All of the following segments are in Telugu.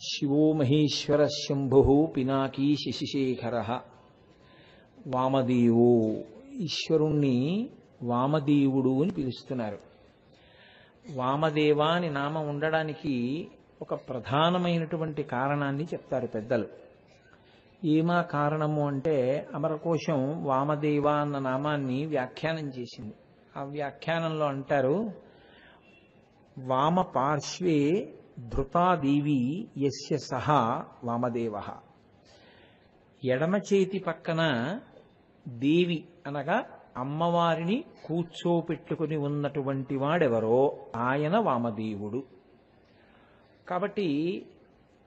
శివో మహేశ్వర శంభు పినాకీ శశిశేఖర. వామదేవో, ఈశ్వరుణ్ణి వామదేవుడు అని పిలుస్తున్నారు. వామదేవ అని నామం ఉండడానికి ఒక ప్రధానమైనటువంటి కారణాన్ని చెప్తారు పెద్దలు. ఏమా కారణము అంటే, అమరకోశం వామదేవ అన్న నామాన్ని వ్యాఖ్యానం చేసింది. ఆ వ్యాఖ్యానంలో అంటారు, వామ పార్శ్వే ధృతాదేవి యస్య సహా వామదేవ. ఎడమ చేతి పక్కన దేవి అనగా అమ్మవారిని కూర్చోపెట్టుకుని ఉన్నటువంటి వాడెవరో ఆయన వామదేవుడు. కాబట్టి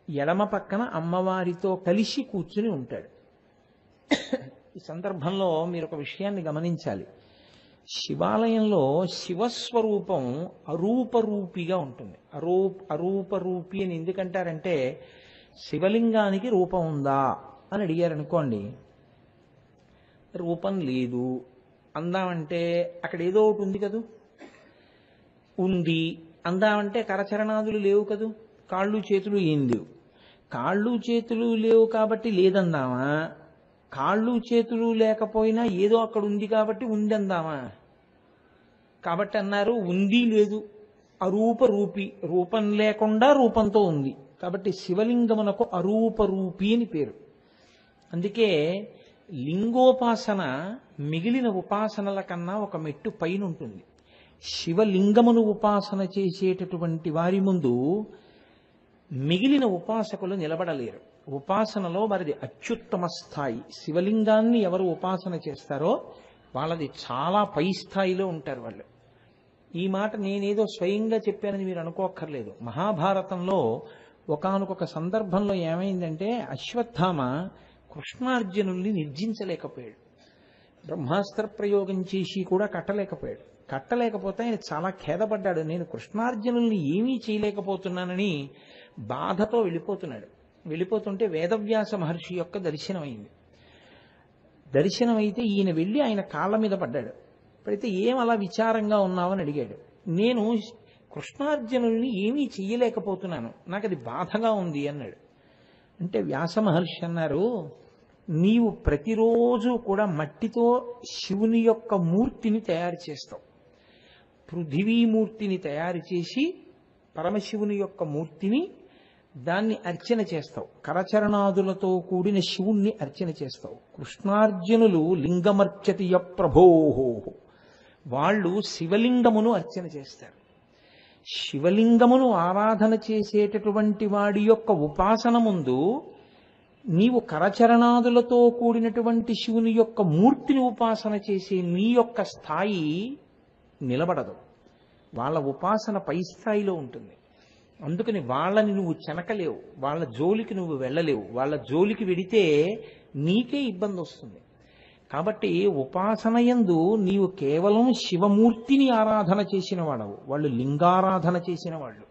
ఎడమ పక్కన అమ్మవారితో కలిసి కూర్చుని ఉంటాడు. ఈ సందర్భంలో మీరు ఒక విషయాన్ని గమనించాలి. శివాలయంలో శివస్వరూపం అరూపరూపిగా ఉంటుంది. అరూపరూపి అని ఎందుకంటారంటే, శివలింగానికి రూపం ఉందా అని అడిగారనుకోండి, రూపం లేదు అందామంటే అక్కడ ఏదో ఒకటి ఉంది కదూ. ఉంది అందామంటే కరచరణాదులు లేవు కదూ, కాళ్ళు చేతులు ఏం లేవు. కాళ్ళు చేతులు లేవు కాబట్టి లేదందామా, కాళ్ళు చేతులు లేకపోయినా ఏదో అక్కడ ఉంది కాబట్టి ఉంది అందామా? కాబట్టి అన్నారు ఉంది లేదు, అరూపరూపి, రూపం లేకుండా రూపంతో ఉంది. కాబట్టి శివలింగమునకు అరూపరూపి అని పేరు. అందుకే లింగోపాసన మిగిలిన ఉపాసనల కన్నా ఒక మెట్టు పైన ఉంటుంది. శివలింగమును ఉపాసన చేసేటటువంటి వారి ముందు మిగిలిన ఉపాసకులు నిలబడలేరు. ఉపాసనలో వారిది అత్యుత్తమ స్థాయి. శివలింగాన్ని ఎవరు ఉపాసన చేస్తారో వాళ్ళది చాలా పై స్థాయిలో ఉంటారు వాళ్ళు. ఈ మాట నేనేదో స్వయంగా చెప్పానని మీరు అనుకోక్కర్లేదు. మహాభారతంలో ఒకానొక సందర్భంలో ఏమైందంటే, అశ్వత్థామ కృష్ణార్జునుల్ని నిర్జించలేకపోయాడు. బ్రహ్మాస్త్ర ప్రయోగం చేసి కూడా కట్టలేకపోయాడు. కట్టలేకపోతే ఆయన చాలా ఖేదపడ్డాడు. నేను కృష్ణార్జునుల్ని ఏమీ చేయలేకపోతున్నానని బాధతో వెళ్ళిపోతున్నాడు. వెళ్ళిపోతుంటే వేదవ్యాస మహర్షి యొక్క దర్శనమైంది. దర్శనమైతే ఈయన వెళ్ళి ఆయన కాళ్ళ మీద పడ్డాడు. పడితే ఏం అలా విచారంగా ఉన్నావని అడిగాడు. నేను కృష్ణార్జునుల్ని ఏమీ చెయ్యలేకపోతున్నాను, నాకు అది బాధగా ఉంది అన్నాడు. అంటే వ్యాస మహర్షి అన్నారు, నీవు ప్రతిరోజు కూడా మట్టితో శివుని యొక్క మూర్తిని తయారు చేస్తావు. పృథివీమూర్తిని తయారు చేసి పరమశివుని యొక్క మూర్తిని దాన్ని అర్చన చేస్తావు. కరచరణాదులతో కూడిన శివుణ్ణి అర్చన చేస్తావు. కృష్ణార్జునులు లింగమర్చతియ ప్రభోహో, వాళ్ళు శివలింగమును అర్చన చేస్తారు. శివలింగమును ఆరాధన చేసేటటువంటి వాడి యొక్క ఉపాసన ముందు నీవు కరచరణాదులతో కూడినటువంటి శివుని యొక్క మూర్తిని ఉపాసన చేసే నీ యొక్క స్థాయి నిలబడదు. వాళ్ళ ఉపాసన పై స్థాయిలో ఉంటుంది. అందుకని వాళ్ళని నువ్వు చెనకలేవు, వాళ్ళ జోలికి నువ్వు వెళ్ళలేవు. వాళ్ళ జోలికి వెడితే నీకే ఇబ్బంది వస్తుంది. కాబట్టి ఉపాసనయందు నీవు కేవలం శివమూర్తిని ఆరాధన చేసిన వాడవు, వాళ్ళు లింగారాధన చేసిన వాళ్ళు.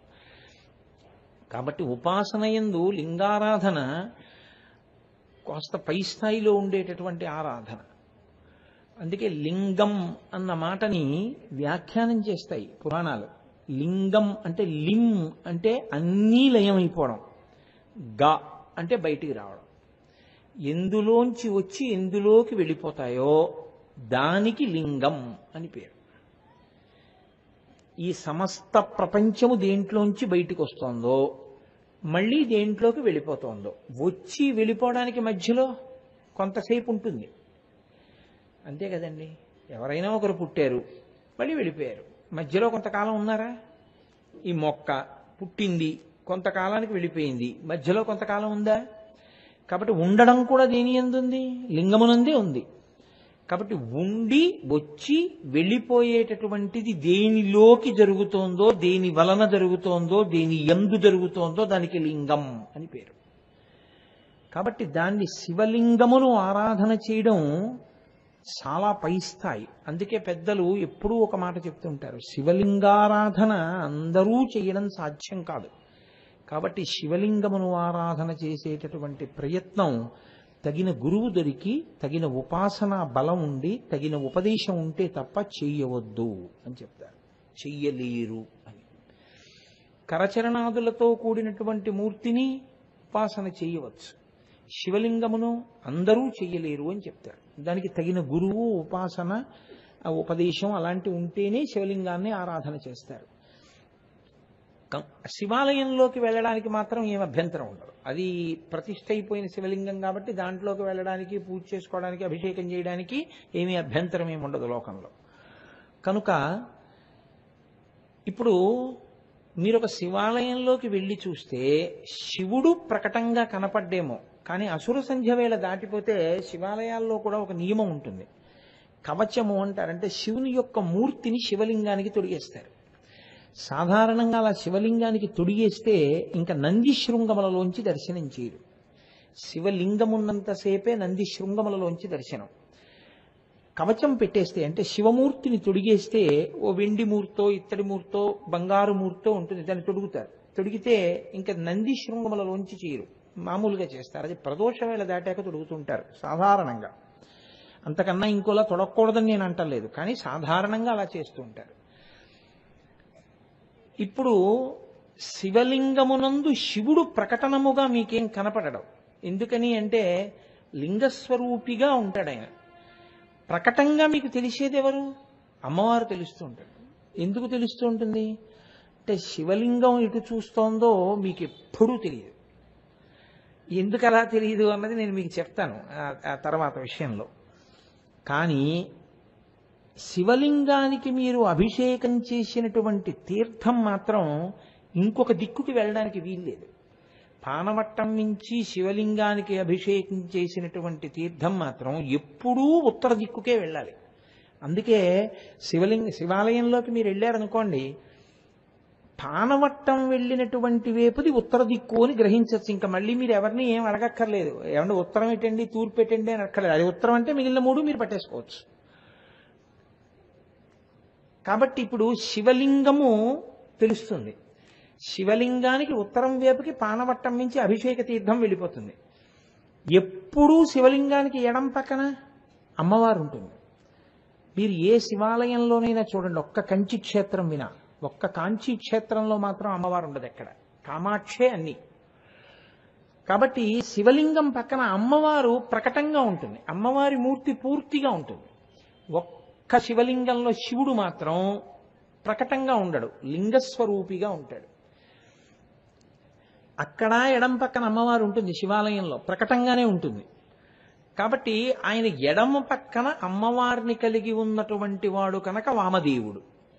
కాబట్టి ఉపాసనయందు లింగారాధన కాస్త పై స్థాయిలో ఉండేటటువంటి ఆరాధన. అందుకే లింగం అన్న మాటని వ్యాఖ్యానం చేస్తాయి పురాణాలు. లింగం అంటే లిం అంటే అన్నీ లయమైపోవడం, గా అంటే బయటికి రావడం. ఎందులోంచి వచ్చి ఎందులోకి వెళ్ళిపోతాయో దానికి లింగం అని పేరు. ఈ సమస్త ప్రపంచము దేంట్లోంచి బయటికి వస్తోందో మళ్ళీ దేంట్లోకి వెళ్ళిపోతోందో, వచ్చి వెళ్ళిపోవడానికి మధ్యలో కొంతసేపు ఉంటుంది. అంతే కదండి. ఎవరైనా ఒకరు పుట్టారు, మళ్ళీ వెళ్ళిపోయారు, మధ్యలో కొంతకాలం ఉన్నారా? ఈ మొక్క పుట్టింది, కొంతకాలానికి వెళ్ళిపోయింది, మధ్యలో కొంతకాలం ఉందా? కాబట్టి ఉండడం కూడా దేని యందు ఉంది? లింగమునందే ఉంది. కాబట్టి ఉండి వచ్చి వెళ్ళిపోయేటటువంటిది దేనిలోకి జరుగుతోందో, దేని వలన జరుగుతోందో, దేని యందు జరుగుతోందో దానికి లింగం అని పేరు. కాబట్టి దాన్ని శివలింగమును ఆరాధన చేయడం చాలా పై స్థాయి. అందుకే పెద్దలు ఎప్పుడూ ఒక మాట చెప్తుంటారు, శివలింగారాధన అందరూ చేయడం సాధ్యం కాదు. కాబట్టి శివలింగమును ఆరాధన చేసేటటువంటి ప్రయత్నం తగిన గురువు దొరికి, తగిన ఉపాసనా బలం ఉండి, తగిన ఉపదేశం ఉంటే తప్ప చెయ్యవద్దు అని చెప్తారు. చెయ్యలేరు అని. కరచరణాదులతో కూడినటువంటి మూర్తిని ఉపాసన చేయవచ్చు. శివలింగమును అందరూ చెయ్యలేరు అని చెప్తారు. దానికి తగిన గురువు, ఉపాసన, ఉపదేశం అలాంటి ఉంటేనే శివలింగాన్ని ఆరాధన చేస్తారు. శివాలయంలోకి వెళ్ళడానికి మాత్రం ఏం అభ్యంతరం ఉండదు. అది ప్రతిష్ఠ అయిపోయిన శివలింగం కాబట్టి దాంట్లోకి వెళ్ళడానికి, పూజ చేసుకోవడానికి, అభిషేకం చేయడానికి ఏమీ అభ్యంతరం ఏమి ఉండదు లోకంలో. కనుక ఇప్పుడు మీరు ఒక శివాలయంలోకి వెళ్ళి చూస్తే శివుడు ప్రకటంగా కనపడ్డేమో, కానీ అసుర సంధ్య వేళ దాటిపోతే శివాలయాల్లో కూడా ఒక నియమం ఉంటుంది. కవచము అంటారంటే శివుని యొక్క మూర్తిని శివలింగానికి తొడిగేస్తారు. సాధారణంగా అలా శివలింగానికి తొడిగేస్తే ఇంకా నంది శృంగములలోంచి దర్శనం చేయరు. శివలింగమున్నంతసేపే నంది శృంగములలోంచి దర్శనం. కవచం పెట్టేస్తే అంటే శివమూర్తిని తొడిగేస్తే ఓ వెండి మూర్తో, ఇత్తడి మూర్తో, బంగారు మూర్తో ఉంటుంది, దాన్ని తొడుగుతారు. తొడిగితే ఇంకా నంది శృంగములలోంచి చేయరు, మామూలుగా చేస్తారు. అది ప్రదోష వేళ దాటాక తొడుగుతుంటారు సాధారణంగా. అంతకన్నా ఇంకోలా తొడగకూడదని నేను అంటలేదు, కానీ సాధారణంగా అలా చేస్తూ ఉంటారు. ఇప్పుడు శివలింగమునందు శివుడు ప్రకటనముగా మీకేం కనపడడం. ఎందుకని అంటే లింగస్వరూపిగా ఉంటాడు ఆయన. ప్రకటంగా మీకు తెలిసేది ఎవరు? అమ్మవారు తెలుస్తూ ఉంటాడు. ఎందుకు తెలుస్తూ ఉంటుంది అంటే శివలింగం ఎటు చూస్తోందో మీకు ఎప్పుడూ తెలియదు. ఎందుకు అలా తెలియదు అన్నది నేను మీకు చెప్తాను ఆ తర్వాత విషయంలో. కానీ శివలింగానికి మీరు అభిషేకం చేసినటువంటి తీర్థం మాత్రం ఇంకొక దిక్కుకి వెళ్ళడానికి వీల్లేదు. పానవట్టం నుంచి శివలింగానికి అభిషేకం చేసినటువంటి తీర్థం మాత్రం ఎప్పుడూ ఉత్తర దిక్కుకే వెళ్ళాలి. అందుకే శివాలయంలోకి మీరు వెళ్ళారనుకోండి, పానవట్టం వెళ్ళినటువంటి వైపుది ఉత్తర దిక్కు అని గ్రహించవచ్చు. ఇంకా మళ్ళీ మీరు ఎవరిని ఏం అడగక్కర్లేదు. ఏమంటే ఉత్తరం పెట్టండి, తూర్పు పెట్టండి అని అక్కర్లేదు. అది ఉత్తరం అంటే మిగిలిన మూడు మీరు పట్టేసుకోవచ్చు. కాబట్టి ఇప్పుడు శివలింగము తెలుస్తుంది. శివలింగానికి ఉత్తరం వైపుకి పానవట్టం నుంచి అభిషేక తీర్థం వెళ్ళిపోతుంది. ఎప్పుడూ శివలింగానికి ఎడం పక్కన అమ్మవారు ఉంటుంది. మీరు ఏ శివాలయంలోనైనా చూడండి, ఒక్క కంచి క్షేత్రం వినా, ఒక్క కాంచీ క్షేత్రంలో మాత్రం అమ్మవారు ఉండదు ఎక్కడ. కామాక్షే అన్ని. కాబట్టి శివలింగం పక్కన అమ్మవారు ప్రకటంగా ఉంటుంది, అమ్మవారి మూర్తి పూర్తిగా ఉంటుంది. ఒక్క శివలింగంలో శివుడు మాత్రం ప్రకటంగా ఉండడు, లింగస్వరూపిగా ఉంటాడు. అక్కడ ఎడం పక్కన అమ్మవారు ఉంటుంది, శివాలయంలో ప్రకటంగానే ఉంటుంది. కాబట్టి ఆయన ఎడమ పక్కన అమ్మవారిని కలిగి ఉన్నటువంటి వాడు కనుక వామదేవుడు.